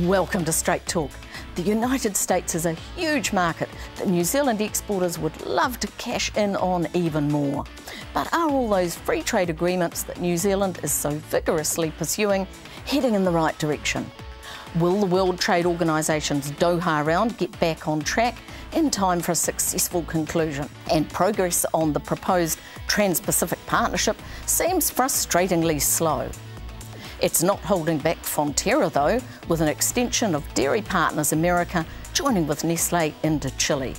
Welcome to Straight Talk. The United States is a huge market that New Zealand exporters would love to cash in on even more. But are all those free trade agreements that New Zealand is so vigorously pursuing heading in the right direction? Will the World Trade Organisation's Doha round get back on track in time for a successful conclusion? And progress on the proposed Trans-Pacific Partnership seems frustratingly slow. It's not holding back Fonterra though, with an extension of Dairy Partners America joining with Nestlé into Chile.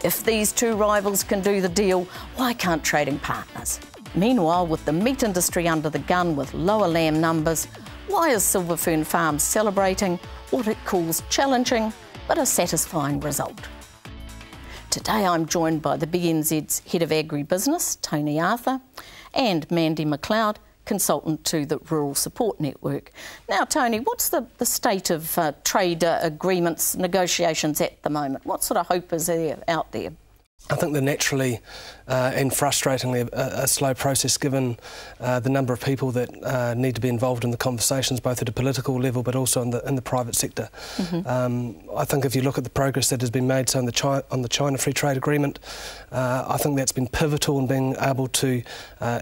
If these two rivals can do the deal, why can't trading partners? Meanwhile, with the meat industry under the gun with lower lamb numbers, why is Silver Fern Farms celebrating what it calls challenging but a satisfying result? Today I'm joined by the BNZ's Head of Agri-Business, Tony Arthur, and Mandi McLeod, consultant to the Rural Support Network. Now, Tony, what's the state of trade agreements negotiations at the moment? What sort of hope is there out there? I think they're naturally and frustratingly a slow process given the number of people that need to be involved in the conversations, both at a political level but also in the private sector. I think if you look at the progress that has been made on the China Free Trade Agreement, I think that's been pivotal in being able to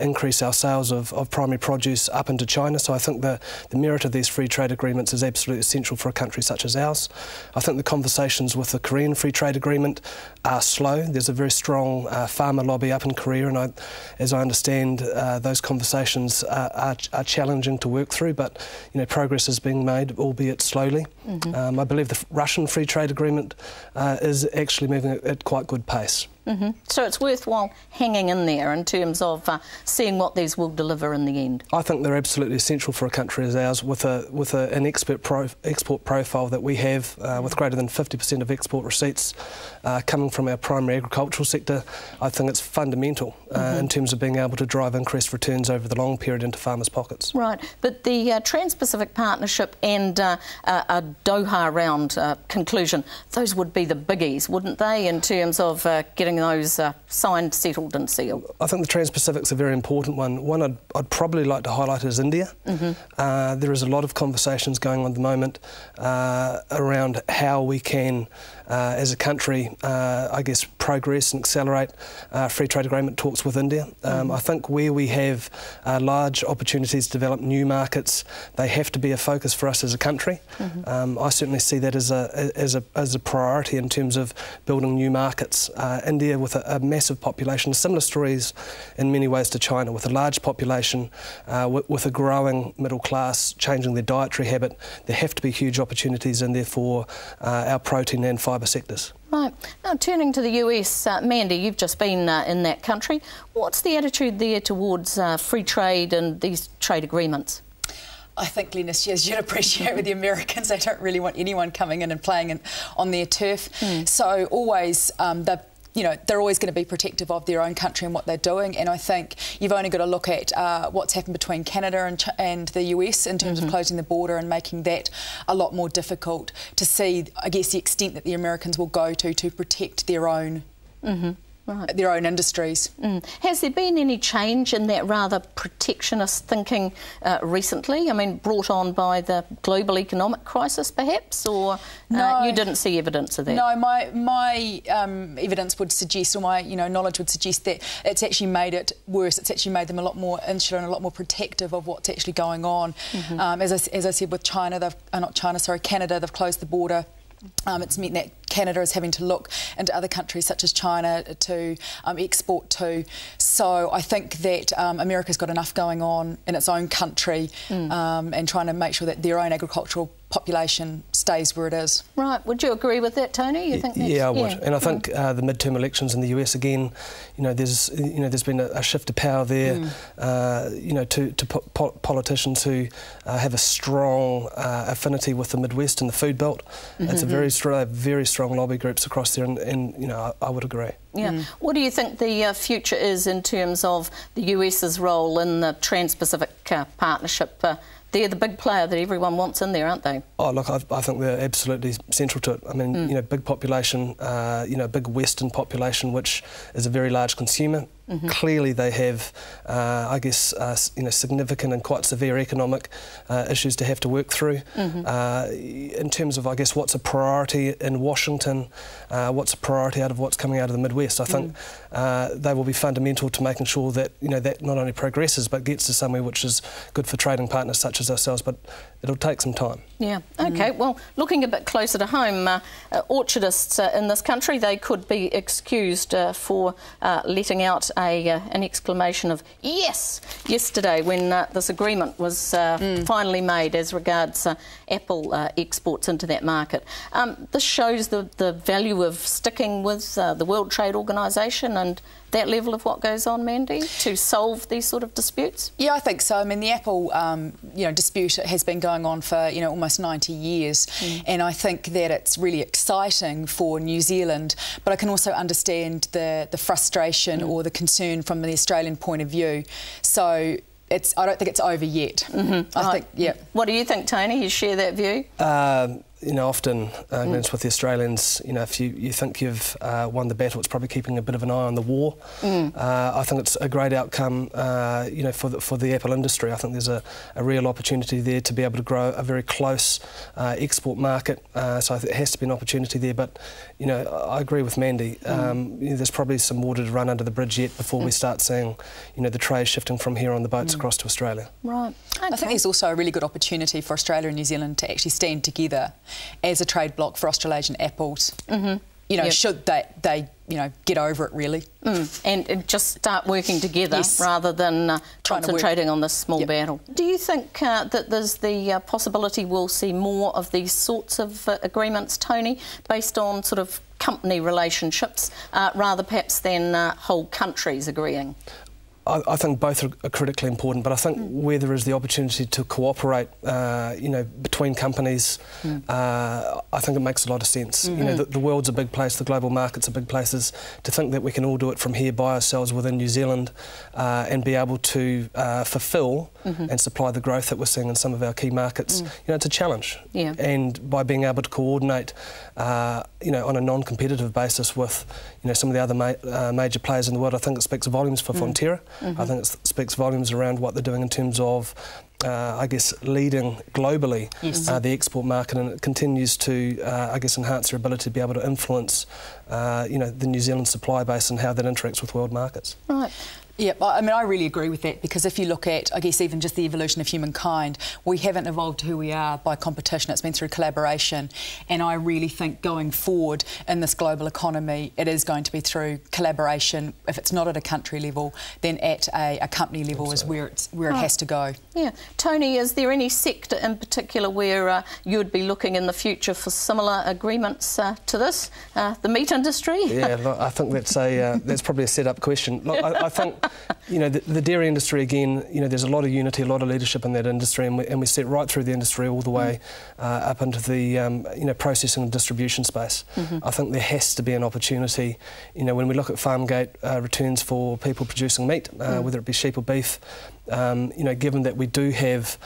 increase our sales of primary produce up into China. So I think the merit of these free trade agreements is absolutely essential for a country such as ours. I think the conversations with the Korean Free Trade Agreement are slow. There's a very strong farmer lobby up in Korea, and as I understand, those conversations are challenging to work through, but progress is being made, albeit slowly. I believe the Russian Free Trade Agreement is actually moving at quite good pace. So it's worthwhile hanging in there in terms of seeing what these will deliver in the end. I think they're absolutely essential for a country as ours, with an export profile that we have, with greater than 50% of export receipts coming from our primary agricultural sector. I think it's fundamental in terms of being able to drive increased returns over the long period into farmers' pockets. Right, but the Trans-Pacific Partnership and a Doha round conclusion, those would be the biggies, wouldn't they, in terms of getting those signed, settled and sealed? I think the Trans-Pacific's a very important one. One I'd probably like to highlight is India. There is a lot of conversations going on at the moment around how we can, as a country, I guess, progress and accelerate free trade agreement talks with India. I think where we have large opportunities to develop new markets, they have to be a focus for us as a country. I certainly see that as a priority in terms of building new markets. India, with a massive population, similar stories in many ways to China, with a large population, with a growing middle class, changing their dietary habit, there have to be huge opportunities in there for our protein and fibre sectors. Right. Now, turning to the US, Mandi, you've just been in that country. What's the attitude there towards free trade and these trade agreements? I think, Glenys, as you'd appreciate with the Americans, they don't really want anyone coming in and playing on their turf. So always they're always going to be protective of their own country and what they're doing, and I think you've only got to look at what's happened between Canada and the US in terms of closing the border and making that a lot more difficult to see, I guess, the extent that the Americans will go to protect their own their own industries. Has there been any change in that rather protectionist thinking recently? I mean, brought on by the global economic crisis, perhaps, or no, you didn't see evidence of that? No, my evidence would suggest, or my knowledge would suggest that it's actually made it worse. It's actually made them a lot more insular and a lot more protective of what's actually going on. As I said, with China, Canada, they've closed the border. It's meant that Canada is having to look into other countries such as China to export to. So I think that America's got enough going on in its own country and trying to make sure that their own agricultural population stays where it is. Right. Would you agree with that, Tony? You think that's, yeah, I would. And I think the midterm elections in the US again, there's been a shift of power there. To politicians who have a strong affinity with the Midwest and the food belt. It's a very strong lobby groups across there, and I would agree. Yeah. What do you think the future is in terms of the US's role in the Trans-Pacific Partnership? They're the big player that everyone wants in there, aren't they? Oh, look, I think they're absolutely central to it. I mean, you know, big population, you know, big Western population, which is a very large consumer. Clearly they have, I guess, you know, significant and quite severe economic issues to have to work through. In terms of, I guess, what's a priority in Washington, what's a priority out of what's coming out of the Midwest, I think they will be fundamental to making sure that, you know, that not only progresses but gets to somewhere which is good for trading partners such as ourselves, but it'll take some time. Yeah, OK. Well, looking a bit closer to home, orchardists in this country, they could be excused for letting out an exclamation of yes yesterday when this agreement was finally made as regards apple exports into that market. This shows the value of sticking with the World Trade Organisation and that level of what goes on, Mandy, to solve these sort of disputes? Yeah, I think so. I mean, the apple, you know, dispute has been going on for, you know, almost 90 years, and I think that it's really exciting for New Zealand, but I can also understand the frustration or the concern from the Australian point of view. So I don't think it's over yet. I think, yeah. What do you think, Tony? You share that view? You know, often, Glenys, with the Australians, you know, if you think you've won the battle, it's probably keeping a bit of an eye on the war. I think it's a great outcome, you know, for the apple industry. I think there's a real opportunity there to be able to grow a very close export market. So I think there has to be an opportunity there. But, you know, I agree with Mandy. You know, there's probably some water to run under the bridge yet before we start seeing, you know, the trade shifting from here on the boats across to Australia. Right. Okay. I think there's also a really good opportunity for Australia and New Zealand to actually stand together as a trade bloc for Australasian apples. You know, should they you know, get over it really. And just start working together rather than concentrating on this small battle. Do you think that there's the possibility we'll see more of these sorts of agreements, Tony, based on sort of company relationships, rather perhaps than whole countries agreeing? I think both are critically important, but I think where there is the opportunity to cooperate, you know, between companies, I think it makes a lot of sense. You know, the world's a big place, the global market's a big place. To think that we can all do it from here by ourselves within New Zealand and be able to fulfil and supply the growth that we're seeing in some of our key markets, you know, it's a challenge. And by being able to coordinate, you know, on a non-competitive basis with, you know, some of the other major players in the world, I think it speaks volumes for Fonterra. I think it speaks volumes around what they're doing in terms of, I guess, leading globally the export market, and it continues to, I guess, enhance their ability to be able to influence, you know, the New Zealand supply base and how that interacts with world markets. Right. Yeah, I mean, I really agree with that, because if you look at, I guess, even just the evolution of humankind, we haven't evolved to who we are by competition. It's been through collaboration, and I really think going forward in this global economy, it is going to be through collaboration. If it's not at a country level, then at a company level is where it has to go. Yeah. Tony, is there any sector in particular where you would be looking in the future for similar agreements to this? The meat industry? Yeah, look, I think that's probably a set-up question. Look, I think, you know, the dairy industry, again, you know, there's a lot of unity, a lot of leadership in that industry, and we sit right through the industry all the way up into the, you know, processing and distribution space. I think there has to be an opportunity, you know, when we look at farm gate returns for people producing meat, whether it be sheep or beef, you know, given that we do have,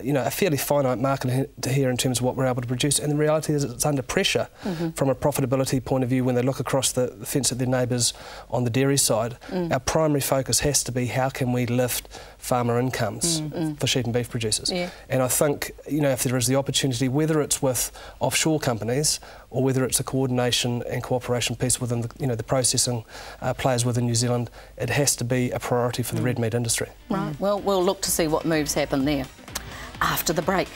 you know, a fairly finite market here in terms of what we're able to produce, and the reality is it's under pressure from a profitability point of view when they look across the fence at their neighbours on the dairy side. Our primary focus has to be how can we lift farmer incomes for sheep and beef producers. And I think, you know, if there is the opportunity, whether it's with offshore companies or whether it's a coordination and cooperation piece within the, you know, the processing players within New Zealand, it has to be a priority for the red meat industry. Right, well, we'll look to see what moves happen there. After the break,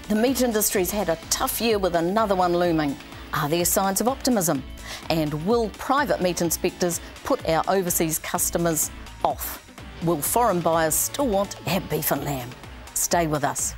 the meat industry's had a tough year with another one looming. Are there signs of optimism? And will private meat inspectors put our overseas customers off? Will foreign buyers still want our beef and lamb? Stay with us.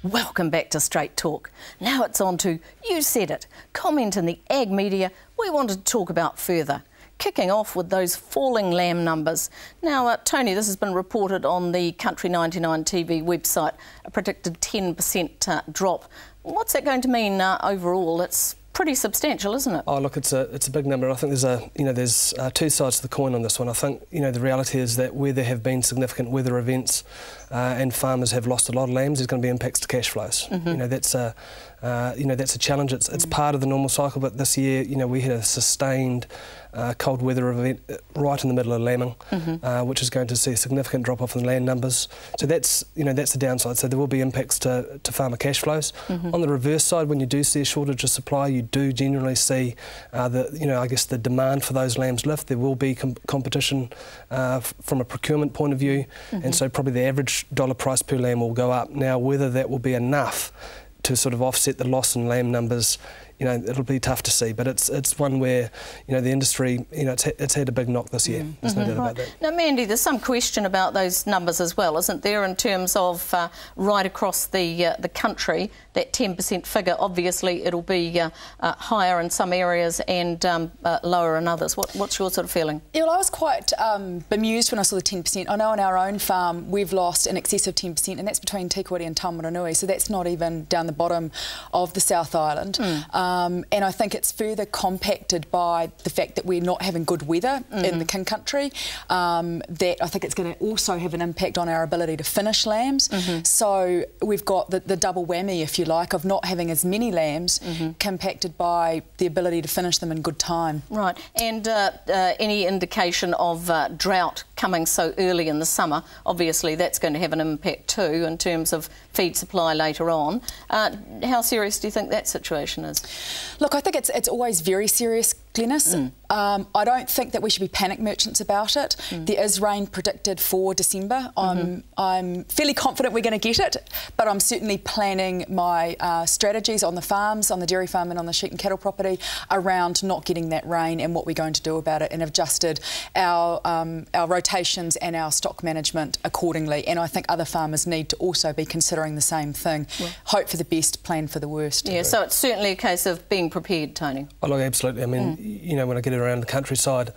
Welcome back to Straight Talk. Now it's on to You Said It. Comment in the ag media we wanted to talk about further. Kicking off with those falling lamb numbers. Now, Tony, this has been reported on the Country 99 TV website, a predicted 10% drop. What's that going to mean overall? It's pretty substantial, isn't it? Oh, look, it's a big number. I think there's two sides to the coin on this one. I think the reality is that where there have been significant weather events and farmers have lost a lot of lambs, there's going to be impacts to cash flows. That's a challenge. It's part of the normal cycle. But this year, we had a sustained cold weather event right in the middle of lambing, which is going to see a significant drop off in the land numbers. So that's the downside. So there will be impacts to farmer cash flows. On the reverse side, when you do see a shortage of supply, you do generally see the demand for those lambs lift. There will be competition from a procurement point of view, and so probably the average dollar price per lamb will go up. Now, whether that will be enough to sort of offset the loss in lamb numbers, it'll be tough to see, but it's one where the industry it's had a big knock this year. There's no doubt about that. Now, Mandy, there's some question about those numbers as well, isn't there, in terms of right across the country, that 10% figure. Obviously, it'll be higher in some areas and lower in others. What's your sort of feeling? Yeah, well, I was quite bemused when I saw the 10%. I know on our own farm we've lost in excess of 10%, and that's between Tikawiti and Taumaranui, so that's not even down the bottom of the South Island. And I think it's further compacted by the fact that we're not having good weather in the King Country. That I think it's going to also have an impact on our ability to finish lambs. So we've got the double whammy, if you like, of not having as many lambs compacted by the ability to finish them in good time. Right, and any indication of drought coming so early in the summer, obviously that's going to have an impact too in terms of feed supply later on. How serious do you think that situation is? Look, I think it's always very serious, Glenys. I don't think that we should be panic merchants about it. There is rain predicted for December. I'm fairly confident we're going to get it, but I'm certainly planning my strategies on the farms, on the dairy farm and on the sheep and cattle property around not getting that rain and what we're going to do about it, and have adjusted our rotations and our stock management accordingly. And I think other farmers need to also be considering the same thing. Hope for the best, plan for the worst. Yeah, so it's certainly a case of being prepared, Tony. Oh, look, absolutely. I mean, when I get around the countryside,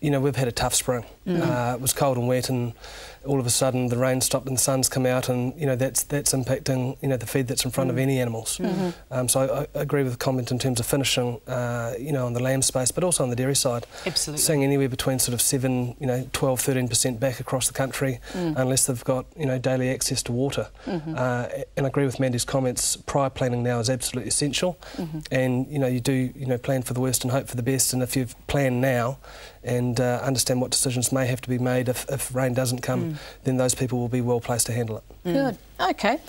we've had a tough spring. It was cold and wet, and all of a sudden the rain stopped and the sun's come out, and that's impacting the feed that's in front of any animals. So I agree with the comment in terms of finishing on the lamb space, but also on the dairy side. Absolutely. Seeing anywhere between sort of 7, 12, 13% back across the country, unless they've got daily access to water. And I agree with Mandy's comments. Prior planning now is absolutely essential, and you do plan for the worst and hope for the best. And if you've planned now and understand what decisions may have to be made if rain doesn't come, then those people will be well placed to handle it. Good. Okay.